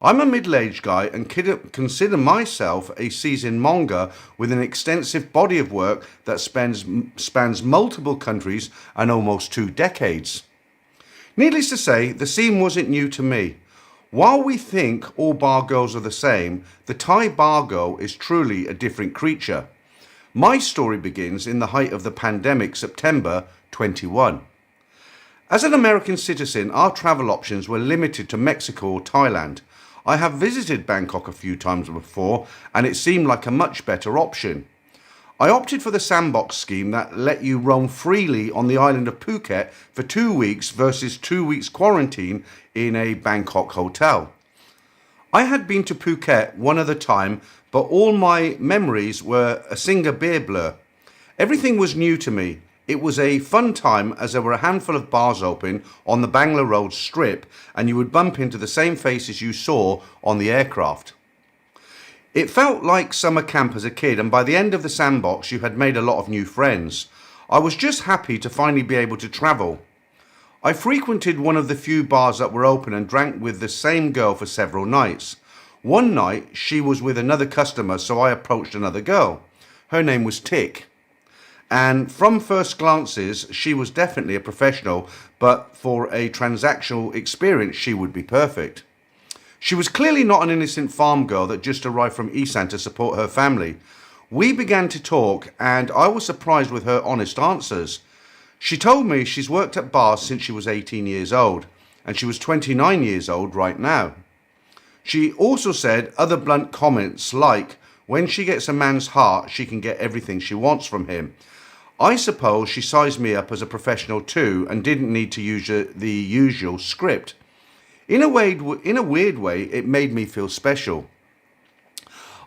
I'm a middle-aged guy and consider myself a seasoned monger with an extensive body of work that spans multiple countries and almost 2 decades. Needless to say, the scene wasn't new to me. While we think all bar girls are the same, the Thai bar girl is truly a different creature. My story begins in the height of the pandemic, September 21. As an American citizen, our travel options were limited to Mexico or Thailand. I have visited Bangkok a few times before and it seemed like a much better option. I opted for the Sandbox scheme that let you roam freely on the island of Phuket for 2 weeks versus 2 weeks quarantine in a Bangkok hotel. I had been to Phuket one other time, but all my memories were a single beer blur. Everything was new to me. It was a fun time as there were a handful of bars open on the Bangla Road strip and you would bump into the same faces you saw on the aircraft. It felt like summer camp as a kid, and by the end of the Sandbox you had made a lot of new friends. I was just happy to finally be able to travel. I frequented one of the few bars that were open and drank with the same girl for several nights. One night she was with another customer, so I approached another girl. Her name was Tick. And from first glances she was definitely a professional, but for a transactional experience she would be perfect. She was clearly not an innocent farm girl that just arrived from Isan to support her family. We began to talk and I was surprised with her honest answers. She told me she's worked at bars since she was 18 years old and she was 29 years old right now. She also said other blunt comments like, when she gets a man's heart, she can get everything she wants from him. I suppose she sized me up as a professional too and didn't need to use the usual script. In a weird way, it made me feel special.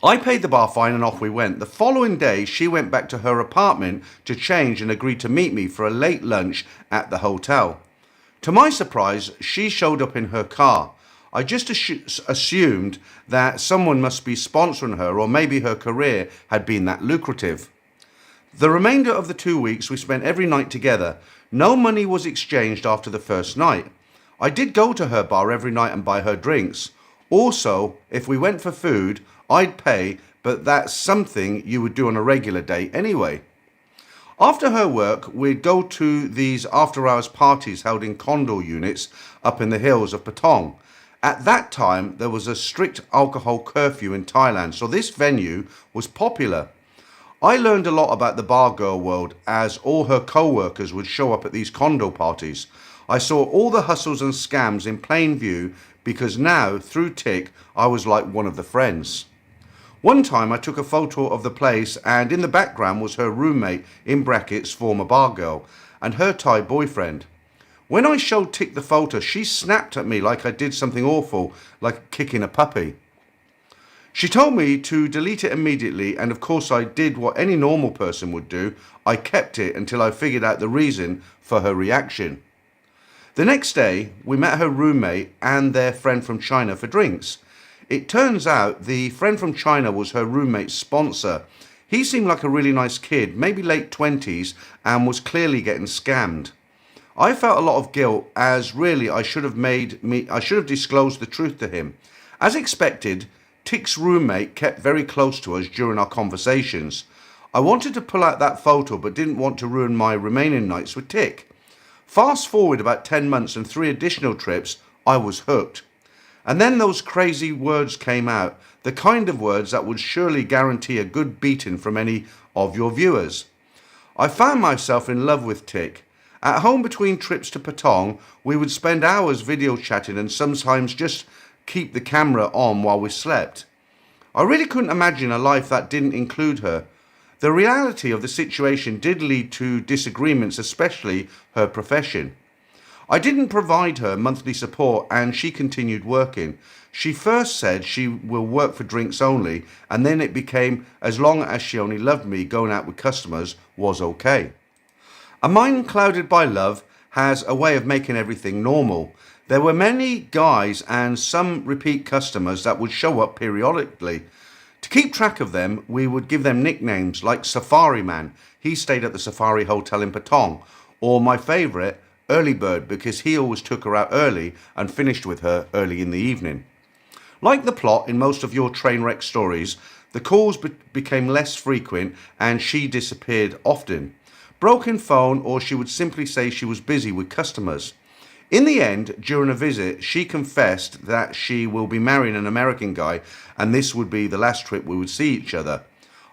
I paid the bar fine and off we went. The following day, she went back to her apartment to change and agreed to meet me for a late lunch at the hotel. To my surprise, she showed up in her car. I just assumed that someone must be sponsoring her, or maybe her career had been that lucrative. The remainder of the 2 weeks we spent every night together. No money was exchanged after the first night. I did go to her bar every night and buy her drinks. Also, if we went for food, I'd pay, but that's something you would do on a regular day anyway. After her work, we'd go to these after-hours parties held in Condo units up in the hills of Patong. At that time, there was a strict alcohol curfew in Thailand, so this venue was popular. I learned a lot about the bar girl world as all her co-workers would show up at these condo parties. I saw all the hustles and scams in plain view because now, through Tick, I was like one of the friends. One time I took a photo of the place and in the background was her roommate, in brackets, former bar girl, and her Thai boyfriend. When I showed Tick the photo, she snapped at me like I did something awful, like kicking a puppy. She told me to delete it immediately, and of course I did what any normal person would do. I kept it until I figured out the reason for her reaction. The next day, we met her roommate and their friend from China for drinks. It turns out the friend from China was her roommate's sponsor. He seemed like a really nice kid, maybe late 20s, and was clearly getting scammed. I felt a lot of guilt as really I should have disclosed the truth to him. As expected, Tick's roommate kept very close to us during our conversations. I wanted to pull out that photo but didn't want to ruin my remaining nights with Tick. Fast forward about 10 months and 3 additional trips, I was hooked. And then those crazy words came out, the kind of words that would surely guarantee a good beating from any of your viewers. I found myself in love with Tick. At home between trips to Patong, we would spend hours video chatting and sometimes just keep the camera on while we slept. I really couldn't imagine a life that didn't include her. The reality of the situation did lead to disagreements, especially her profession. I didn't provide her monthly support and she continued working. She first said she will work for drinks only, and then it became as long as she only loved me, going out with customers was okay. A mind clouded by love has a way of making everything normal. There were many guys and some repeat customers that would show up periodically. To keep track of them, we would give them nicknames like Safari Man. He stayed at the Safari Hotel in Patong. Or my favourite, Early Bird, because he always took her out early and finished with her early in the evening. Like the plot in most of your train wreck stories, the calls became less frequent and she disappeared often. Broken phone, or she would simply say she was busy with customers. In the end, during a visit, she confessed that she will be marrying an American guy and this would be the last trip we would see each other.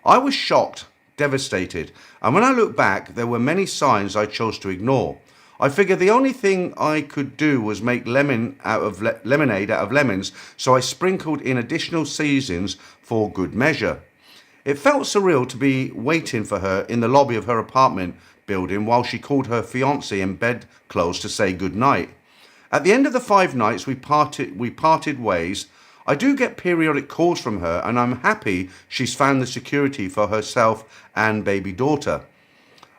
I was shocked, devastated, and when I look back, there were many signs I chose to ignore. I figured the only thing I could do was make lemonade out of lemons, so I sprinkled in additional seasons for good measure. It felt surreal to be waiting for her in the lobby of her apartment building while she called her fiancé in bedclothes to say good night. At the end of the 5 nights we parted ways. I do get periodic calls from her and I'm happy she's found the security for herself and baby daughter.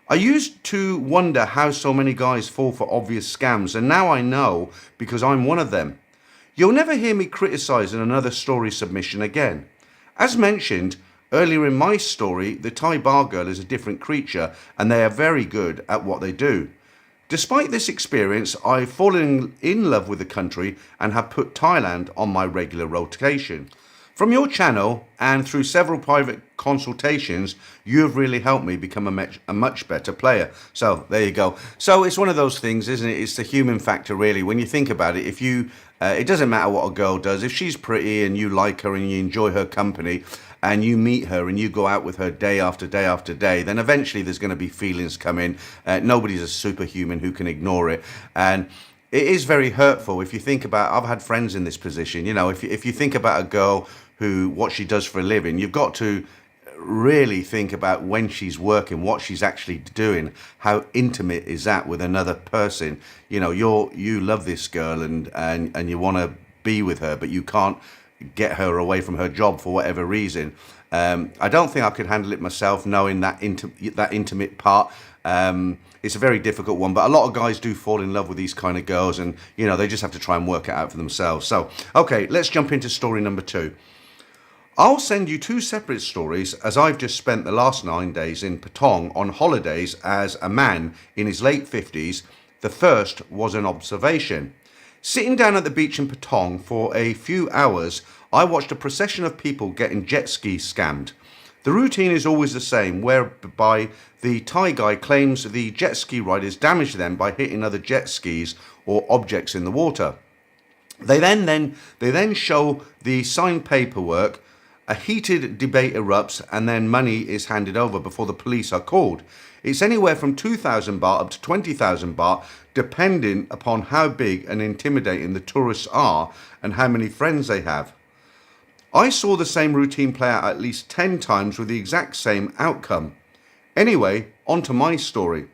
I used to wonder how so many guys fall for obvious scams, and now I know because I'm one of them. You'll never hear me criticising another story submission again. As mentioned earlier in my story, the Thai bar girl is a different creature and they are very good at what they do. Despite this experience, I've fallen in love with the country and have put Thailand on my regular rotation. From your channel and through several private consultations, you have really helped me become a much better player. So there you go. So it's one of those things, isn't it? It's the human factor, really. When you think about it, if you, it doesn't matter what a girl does. If she's pretty and you like her and you enjoy her company and you meet her and you go out with her day after day after day, then eventually there's going to be feelings come in. Nobody's a superhuman who can ignore it. And it is very hurtful if you think about, I've had friends in this position, you know, if you think about a girl who, what she does for a living, you've got to really think about when she's working, what she's actually doing, how intimate is that with another person. You know, you love this girl and you want to be with her, but you can't get her away from her job for whatever reason. I don't think I could handle it myself, knowing that intimate part. It's a very difficult one, but a lot of guys do fall in love with these kind of girls, and you know, they just have to try and work it out for themselves. So, okay, let's jump into story number 2. I'll send you 2 separate stories, as I've just spent the last 9 days in Patong on holidays as a man in his late 50s. The first was an observation. Sitting down at the beach in Patong for a few hours, I watched a procession of people getting jet ski scammed. The routine is always the same, whereby the Thai guy claims the jet ski riders damage them by hitting other jet skis or objects in the water. They then show the signed paperwork. A heated debate erupts and then money is handed over before the police are called. It's anywhere from 2,000 baht up to 20,000 baht, depending upon how big and intimidating the tourists are and how many friends they have. I saw the same routine play out at least 10 times with the exact same outcome. Anyway, on to my story.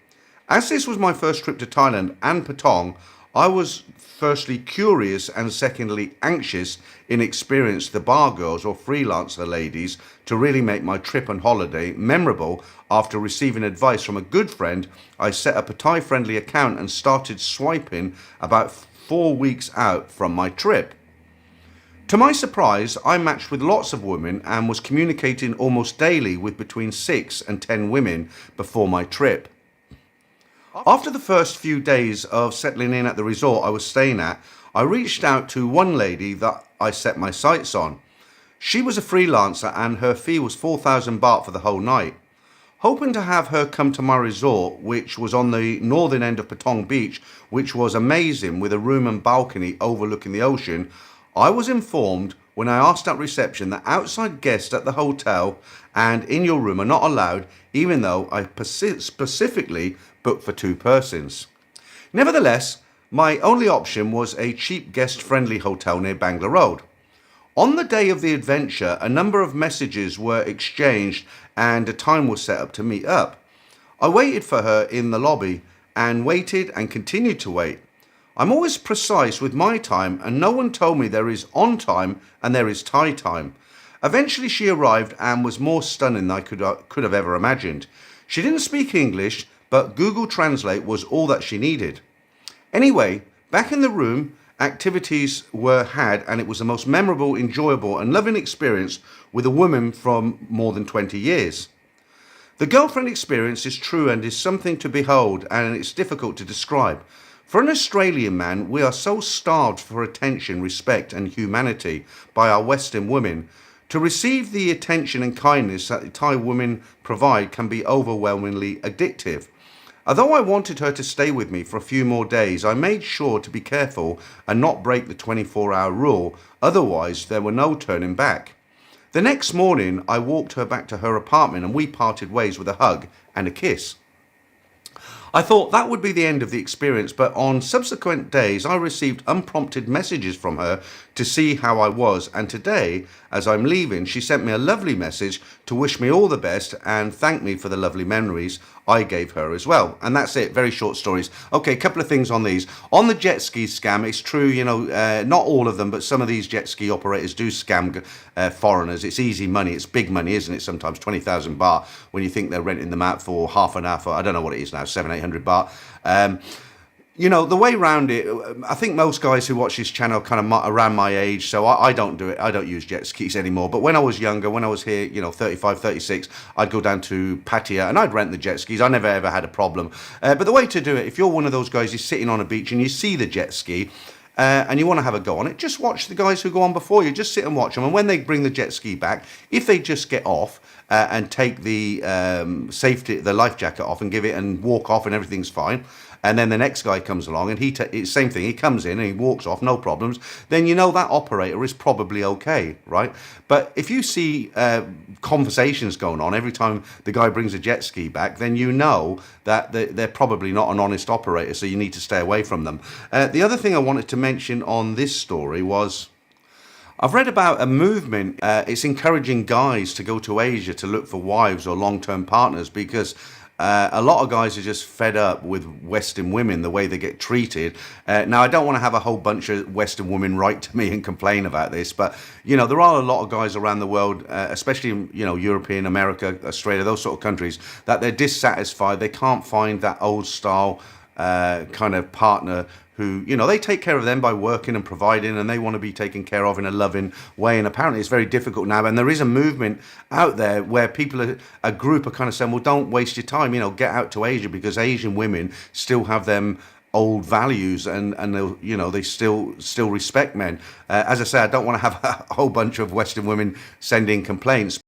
As this was my first trip to Thailand and Patong, I was firstly curious and secondly anxious in experience the bar girls or freelancer ladies to really make my trip and holiday memorable. After receiving advice from a good friend, I set up a Thai friendly account and started swiping about 4 weeks out from my trip. To my surprise, I matched with lots of women and was communicating almost daily with between 6 and 10 women before my trip. After the first few days of settling in at the resort I was staying at, I reached out to one lady that I set my sights on. She was a freelancer and her fee was 4,000 baht for the whole night. Hoping to have her come to my resort, which was on the northern end of Patong Beach, which was amazing with a room and balcony overlooking the ocean, I was informed when I asked at reception that outside guests at the hotel and in your room are not allowed, even though I specifically booked for 2 persons. Nevertheless, my only option was a cheap guest-friendly hotel near Bangla Road. On the day of the adventure, a number of messages were exchanged and a time was set up to meet up. I waited for her in the lobby and waited and continued to wait. I'm always precise with my time and no one told me there is on time and there is Thai time. Eventually she arrived and was more stunning than I could have ever imagined. She didn't speak English, but Google Translate was all that she needed. Anyway, back in the room, activities were had and it was the most memorable, enjoyable and loving experience with a woman from more than 20 years. The girlfriend experience is true and is something to behold and it's difficult to describe. For an Australian man, we are so starved for attention, respect, and humanity by our Western women. To receive the attention and kindness that the Thai women provide can be overwhelmingly addictive. Although I wanted her to stay with me for a few more days, I made sure to be careful and not break the 24-hour rule, otherwise, there were no turning back. The next morning, I walked her back to her apartment and we parted ways with a hug and a kiss. I thought that would be the end of the experience, but on subsequent days I received unprompted messages from her to see how I was, and today, as I'm leaving, she sent me a lovely message to wish me all the best and thank me for the lovely memories I gave her as well. And that's it, very short stories. Okay, a couple of things on these. On the jet ski scam, it's true, not all of them, but some of these jet ski operators do scam foreigners. It's easy money, it's big money, isn't it? Sometimes 20,000 baht when you think they're renting them out for half an hour for, I don't know what it is now, 700-800 baht. The way around it, I think most guys who watch this channel kind of around my age, so I don't do it. I don't use jet skis anymore. But when I was younger, when I was here, 35, 36, I'd go down to Pattaya and I'd rent the jet skis. I never ever had a problem. But the way to do it, if you're one of those guys who's sitting on a beach and you see the jet ski, and you want to have a go on it, just watch the guys who go on before you. Just sit and watch them. And when they bring the jet ski back, if they just get off and take the the life jacket off and give it and walk off and everything's fine, and then the next guy comes along and it's same thing, he comes in and he walks off, no problems, then that operator is probably okay, right? But if you see conversations going on every time the guy brings a jet ski back, then you know that they're probably not an honest operator, so you need to stay away from them. The other thing I wanted to mention on this story was, I've read about a movement, it's encouraging guys to go to Asia to look for wives or long-term partners, because a lot of guys are just fed up with Western women, the way they get treated. Now, I don't want to have a whole bunch of Western women write to me and complain about this, but, there are a lot of guys around the world, especially in, European, America, Australia, those sort of countries, that they're dissatisfied. They can't find that old style kind of partner who, they take care of them by working and providing, and they want to be taken care of in a loving way. And apparently it's very difficult now. And there is a movement out there where a group are kind of saying, well, don't waste your time, get out to Asia, because Asian women still have them old values and they still respect men. As I say, I don't want to have a whole bunch of Western women sending complaints.